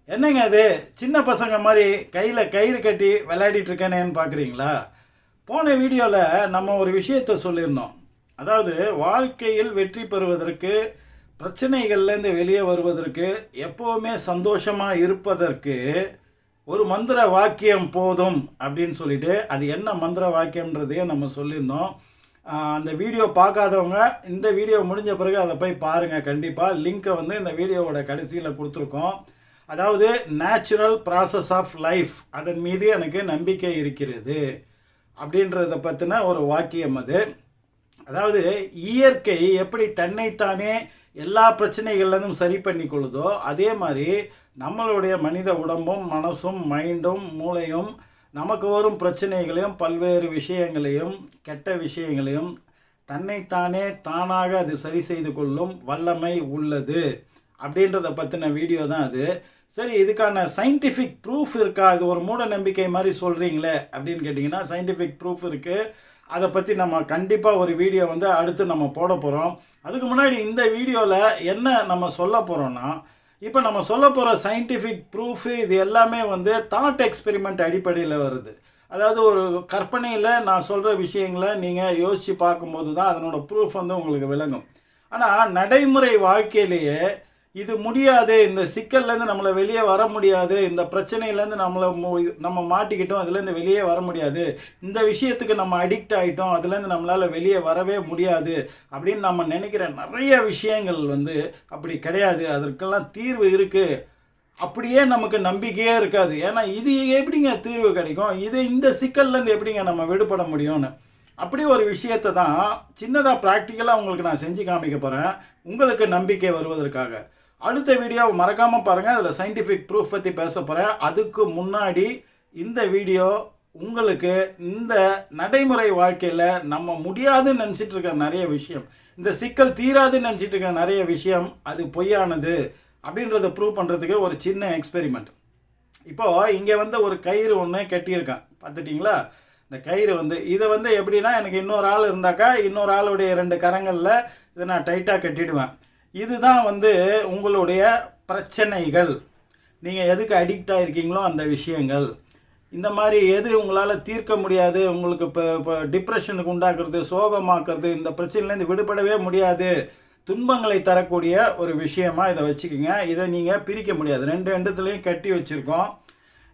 என்னங்க அது சின்ன பசங்க மாதிரி கையில் கயிறு கட்டி விளையாடிட்டு இருக்கேனேன்னு பார்க்குறீங்களா? போன வீடியோவில் நம்ம ஒரு விஷயத்தை சொல்லியிருந்தோம். அதாவது வாழ்க்கையில் வெற்றி பெறுவதற்கு, பிரச்சனைகள்லேருந்து வெளியே வருவதற்கு, எப்போவுமே சந்தோஷமாக இருப்பதற்கு ஒரு மந்திர வாக்கியம் போதும் அப்படின்னு சொல்லிட்டு, அது என்ன மந்திர வாக்கியம்ன்றதையும் நம்ம சொல்லியிருந்தோம். அந்த வீடியோ பார்க்காதவங்க இந்த வீடியோ முடிஞ்ச பிறகு அதை போய் பாருங்கள். கண்டிப்பாக லிங்க்கை வந்து இந்த வீடியோவோட கடைசியில் கொடுத்துருக்கோம். அதாவது நேச்சுரல் ப்ராசஸ் ஆஃப் லைஃப், அதன் மீது எனக்கு நம்பிக்கை இருக்கிறது அப்படின்றத பற்றின ஒரு வாக்கியம் அது. அதாவது இயற்கை எப்படி தன்னைத்தானே எல்லா பிரச்சனைகள்லேருந்தும் சரி பண்ணி கொள்ளுதோ, அதே மாதிரி நம்மளுடைய மனித உடம்பும் மனசும் மைண்டும் மூளையும் நமக்கு வரும் பிரச்சனைகளையும் பல்வேறு விஷயங்களையும் கெட்ட விஷயங்களையும் தன்னைத்தானே தானாக அது சரி செய்து கொள்ளும் வல்லமை உள்ளது அப்படின்றத பற்றின வீடியோ தான் அது. சரி, இதுக்கான சயின்டிஃபிக் ப்ரூஃப் இருக்கா? இது ஒரு மூட நம்பிக்கை மாதிரி சொல்கிறீங்களே அப்படின்னு கேட்டிங்கன்னா, சயின்டிஃபிக் ப்ரூஃப் இருக்குது. அதை பற்றி நம்ம கண்டிப்பாக ஒரு வீடியோ வந்து அடுத்து நம்ம போட போகிறோம். அதுக்கு முன்னாடி இந்த வீடியோவில் என்ன நம்ம சொல்ல போகிறோன்னா, இப்போ நம்ம சொல்ல போகிற சயின்டிஃபிக் ப்ரூஃபு இது எல்லாமே வந்து தாட் எக்ஸ்பெரிமெண்ட் அடிப்படையில் வருது. அதாவது ஒரு கற்பனையில் நான் சொல்கிற விஷயங்களை நீங்கள் யோசித்து பார்க்கும்போது தான் அதனோட ப்ரூஃப் வந்து உங்களுக்கு விளங்கும். ஆனால் நடைமுறை வாழ்க்கையிலேயே இது முடியாது, இந்த சிக்கல்லேருந்து நம்மளை வெளியே வர முடியாது, இந்த பிரச்சனையிலேருந்து நம்ம மாட்டிக்கிட்டோம், அதுலேருந்து வெளியே வர முடியாது, இந்த விஷயத்துக்கு நம்ம அடிக்ட் ஆகிட்டோம், அதுலேருந்து நம்மளால் வெளியே வரவே முடியாது அப்படின்னு நம்ம நினைக்கிற நிறைய விஷயங்கள் வந்து அப்படி கிடையாது. அதற்கெல்லாம் தீர்வு இருக்குது. அப்படியே நமக்கு நம்பிக்கையே இருக்காது. ஏன்னா இது எப்படிங்க தீர்வு கிடைக்கும், இந்த சிக்கல்லேருந்து எப்படிங்க நம்ம விடுபட முடியும்னு அப்படி ஒரு விஷயத்தை தான் சின்னதாக ப்ராக்டிக்கலாக உங்களுக்கு நான் செஞ்சு காமிக்க போகிறேன், உங்களுக்கு நம்பிக்கை வருவதற்காக. அடுத்த வீடியோவை மறக்காமல் பாருங்கள். அதில் சயின்டிஃபிக் ப்ரூஃப் பற்றி பேச போகிறேன். அதுக்கு முன்னாடி இந்த வீடியோ உங்களுக்கு இந்த நடைமுறை வாழ்க்கையில் நம்ம முடியாதுன்னு நினச்சிட்டு இருக்கிற நிறைய விஷயம், இந்த சிக்கல் தீராதுன்னு நினச்சிட்டு இருக்கிற நிறைய விஷயம் அது பொய்யானது அப்படின்றத ப்ரூவ் பண்ணுறதுக்கு ஒரு சின்ன எக்ஸ்பெரிமெண்ட். இப்போது இங்கே வந்து ஒரு கயிறு ஒன்று கட்டியிருக்கான், பார்த்துட்டிங்களா? இந்த கயிறு வந்து இதை வந்து எப்படின்னா, எனக்கு இன்னொரு ஆள் இருந்தாக்கா இன்னொரு ஆளுடைய 2 கரங்களில் இதை நான் டைட்டாக கட்டிடுவேன். இதுதான் வந்து உங்களுடைய பிரச்சனைகள், நீங்கள் எதுக்கு அடிக்ட் ஆகிருக்கீங்களோ அந்த விஷயங்கள். இந்த மாதிரி எது உங்களால் தீர்க்க முடியாது, உங்களுக்கு இப்போ டிப்ரெஷனுக்கு உண்டாக்குறது, சோகமாக்குறது, இந்த பிரச்சனையிலேருந்து விடுபடவே முடியாது, துன்பங்களை தரக்கூடிய ஒரு விஷயமாக இதை வச்சுக்கோங்க. இதை நீங்கள் பிரிக்க முடியாது, 2 இடத்துலையும் கட்டி வச்சுருக்கோம்.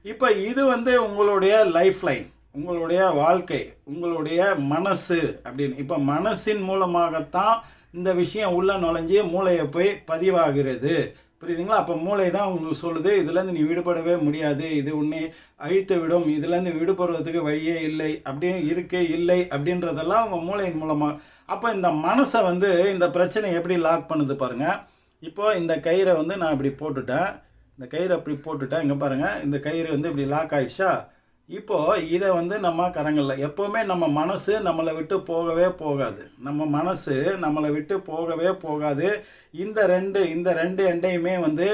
இப்போ இது வந்து உங்களுடைய லைஃப் லைன், உங்களுடைய வாழ்க்கை, உங்களுடைய மனசு அப்படின்னு. இப்போ மனசின் மூலமாகத்தான் இந்த விஷயம் உள்ளே நுழைஞ்சி மூளையை போய் பதிவாகிறது, புரியுதுங்களா? அப்போ மூளை தான் உங்களுக்கு சொல்லுது, இதுலேருந்து நீ விடுபடவே முடியாது, இது உன்னை அழித்து விடும், இதுலேருந்து விடுபடுறதுக்கு வழியே இல்லை, அப்படியே இல்லை அப்படின்றதெல்லாம் உங்கள் மூளையின் மூலமாக. அப்போ இந்த மனசை வந்து இந்த பிரச்சனை எப்படி லாக் பண்ணுது பாருங்கள். இப்போது இந்த கயிறை வந்து நான் இப்படி போட்டுட்டேன், இந்த கயிறை அப்படி போட்டுட்டேன், இங்கே பாருங்கள், இந்த கயிறு வந்து இப்படி லாக் ஆகிடுச்சா? இப்போது இதை வந்து நம்ம கரங்களில், எப்போவுமே நம்ம மனசு நம்மளை விட்டு போகவே போகாது, நம்ம மனசு நம்மளை விட்டு போகவே போகாது. இந்த ரெண்டு எண்டையுமே வந்து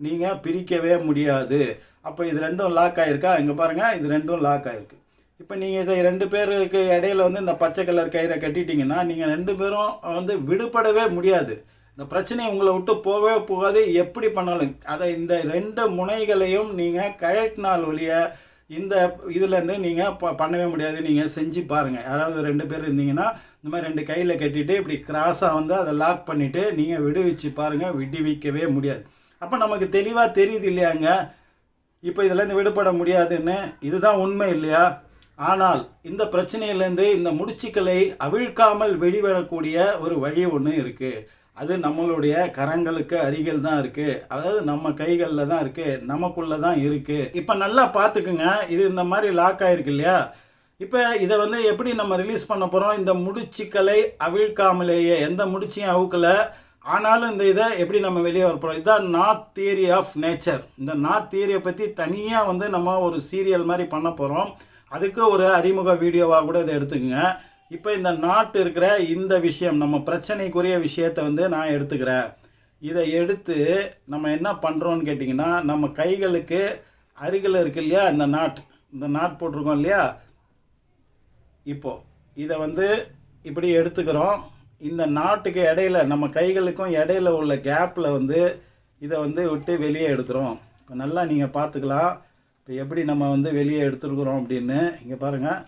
நீங்கள் பிரிக்கவே முடியாது. அப்போ இது 2ம் லாக் ஆகிருக்கா? இங்கே பாருங்கள், இது 2ம் லாக் ஆகிருக்கு. இப்போ நீங்கள் இதை 2 பேருக்கு இடையில வந்து இந்த பச்சை கலர் கயிறை கட்டிட்டிங்கன்னா நீங்கள் 2 பேரும் வந்து விடுபடவே முடியாது. இந்த பிரச்சனை உங்களை விட்டு போகவே போகாது. எப்படி பண்ணாலும் அதை இந்த 2 முனைகளையும் நீங்கள் கழட்டினால் ஒழிய இந்த இதுலேருந்து நீங்கள் பண்ணவே முடியாது. நீங்கள் செஞ்சு பாருங்கள். யாராவது 2 பேர் இருந்தீங்கன்னா இந்த மாதிரி 2 கையில் கட்டிட்டு இப்படி கிராஸாக வந்து அதை லாக் பண்ணிவிட்டு நீங்கள் விடுவிச்சு பாருங்கள், விடுவிக்கவே முடியாது. அப்போ நமக்கு தெளிவாக தெரியுது இல்லையாங்க, இப்போ இதுலேருந்து விடுபட முடியாதுன்னு. இதுதான் உண்மை இல்லையா? ஆனால் இந்த பிரச்சனையிலேருந்து இந்த முடிச்சுக்களை அவிழ்க்காமல் வெளிவரக்கூடிய ஒரு வழி ஒன்று இருக்குது. அது நம்மளுடைய கரங்களுக்கு அருகில் தான் இருக்குது, அதாவது நம்ம கைகளில் தான் இருக்குது, நமக்குள்ளே தான் இருக்குது. இப்போ நல்லா பார்த்துக்குங்க, இது இந்த மாதிரி லாக் ஆகிருக்கு இல்லையா? இப்போ இதை வந்து எப்படி நம்ம ரிலீஸ் பண்ண போகிறோம்? இந்த முடிச்சுக்களை அவிழ்க்காமலேயே, எந்த முடிச்சையும் அவுக்கலை, ஆனாலும் இந்த இதை எப்படி நம்ம வெளியே வரப்போகிறோம்? இதுதான் நாட் தியரி ஆஃப் நேச்சர். இந்த நாட் தியரியை பற்றி தனியாக வந்து நம்ம ஒரு சீரியல் மாதிரி பண்ண போகிறோம். அதுக்கு ஒரு அறிமுக வீடியோவாக கூட இதை எடுத்துக்கோங்க. இப்போ இந்த நாட்டு இருக்கிற இந்த விஷயம், நம்ம பிரச்சனைக்குரிய விஷயத்தை வந்து நான் எடுத்துக்கிறேன். இதை எடுத்து நம்ம என்ன பண்ணுறோன்னு கேட்டிங்கன்னா, நம்ம கைகளுக்கு அருகில் இருக்கு இல்லையா இந்த நாட் போட்டிருக்கோம் இல்லையா? இப்போது இதை வந்து இப்படி எடுத்துக்கிறோம். இந்த நாட்டுக்கு இடையில, நம்ம கைகளுக்கும் இடையில உள்ள கேப்பில் வந்து இதை வந்து விட்டு வெளியே எடுக்கிறோம். இப்போ நல்லா நீங்கள் பார்த்துக்கலாம். இப்போ எப்படி நம்ம வந்து வெளியே எடுத்துருக்குறோம் அப்படின்னு இங்கே பாருங்கள்.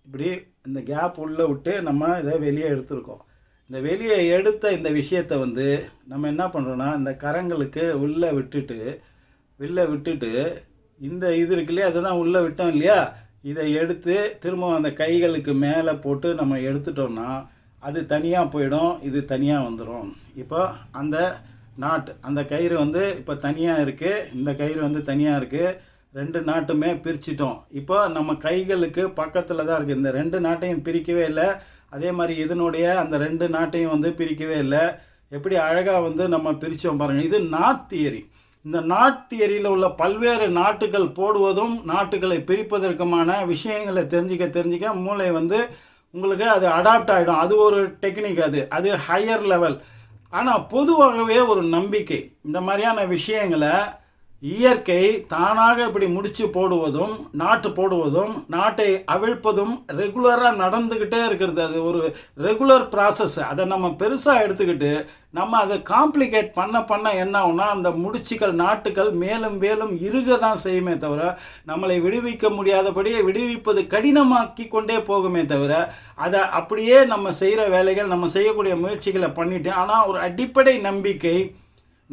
இப்படி இந்த கேப் உள்ளே விட்டு நம்ம இதை வெளியே எடுத்துருக்கோம். இந்த வெளியே எடுத்த இந்த விஷயத்தை வந்து நம்ம என்ன பண்ணுறோன்னா இந்த கரங்களுக்கு உள்ளே விட்டுட்டு இந்த இது இருக்கு இல்லையா, அதை தான் உள்ளே விட்டோம் இல்லையா, இதை எடுத்து திரும்ப அந்த கைகளுக்கு மேலே போட்டு நம்ம எடுத்துட்டோம்னா அது தனியாக போயிடும், இது தனியாக வந்துடும். இப்போ அந்த கயிறு வந்து இப்போ தனியாக இருக்குது, இந்த கயிறு வந்து தனியாக இருக்குது. 2 நாட்டுமே பிரிச்சிட்டோம். இப்போ நம்ம கைகளுக்கு பக்கத்தில் தான் இருக்குது. இந்த 2 நாட்டையும் பிரிக்கவே இல்லை. அதே மாதிரி இதனுடைய அந்த 2 நாட்டையும் வந்து பிரிக்கவே இல்லை. எப்படி அழகாக வந்து நம்ம பிரித்தோம் பாருங்கள். இது நாட் தியரி. இந்த நாட் தியரியில் உள்ள பல்வேறு நாட்டுகள் போடுவதும் நாட்டுகளை பிரிப்பதற்குமான விஷயங்களை தெரிஞ்சிக்க மூளை வந்து உங்களுக்கு அது அடாப்ட் ஆகிடும். அது ஒரு டெக்னிக், அது ஹையர் லெவல். ஆனால் பொதுவாகவே ஒரு நம்பிக்கை, இந்த மாதிரியான விஷயங்களை இயற்கை தானாக இப்படி முடிச்சு போடுவதும் நாட்டை அவிழ்ப்பதும் ரெகுலராக நடந்துக்கிட்டே இருக்கிறது. அது ஒரு ரெகுலர் ப்ராசஸ். அதை நம்ம பெருசாக எடுத்துக்கிட்டு நம்ம அதை காம்ப்ளிகேட் பண்ண என்ன ஆகும்னா அந்த முடிச்சுகள் நாட்டுகள் மேலும் மேலும் இருக தான் செய்யுமே தவிர நம்மளை விடுவிக்க முடியாதபடியே விடுவிப்பது கடினமாக்கி கொண்டே போகுமே தவிர அதை அப்படியே நம்ம செய்கிற வேலைகள் நம்ம செய்யக்கூடிய முயற்சிகளை பண்ணிட்டு, ஆனால் ஒரு அடிப்படை நம்பிக்கை,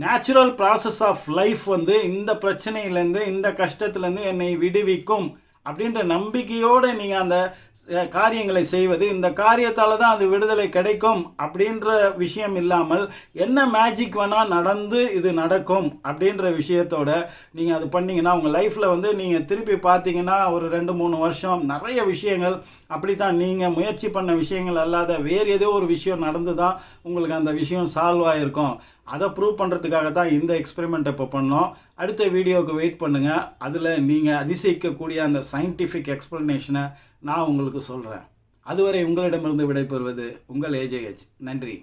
நேச்சுரல் ப்ராசஸ் ஆஃப் லைஃப் வந்து இந்த பிரச்சனையிலேருந்து இந்த கஷ்டத்துலேருந்து என்னை விடுவிக்கும் அப்படின்ற நம்பிக்கையோடு நீங்கள் அந்த காரியங்களை செய்வது, இந்த காரியத்தால் தான் அது விடுதலை கிடைக்கும் அப்படின்ற விஷயம் இல்லாமல் என்ன மேஜிக் வேணால் நடந்து இது நடக்கும் அப்படின்ற விஷயத்தோட நீங்கள் அது பண்ணிங்கன்னா உங்கள் லைஃப்பில் வந்து நீங்கள் திருப்பி பார்த்தீங்கன்னா ஒரு 2-3 வருஷம் நிறைய விஷயங்கள் அப்படி தான் நீங்கள் முயற்சி பண்ண விஷயங்கள் அல்லாத வேறு ஏதோ ஒரு விஷயம் நடந்து தான் உங்களுக்கு அந்த விஷயம் சால்வ் ஆகிருக்கும். அதை ப்ரூவ் பண்ணுறதுக்காக தான் இந்த எக்ஸ்பெரிமெண்ட் இப்போ பண்ணோம். அடுத்த வீடியோவுக்கு வெயிட் பண்ணுங்கள். அதில் நீங்கள் அதிசயிக்கக்கூடிய அந்த சயின்டிஃபிக் எக்ஸ்ப்ளனேஷனை நான் உங்களுக்கு சொல்கிறேன். அதுவரை உங்களிடமிருந்து விடைபெறுவது உங்கள் AJH. நன்றி.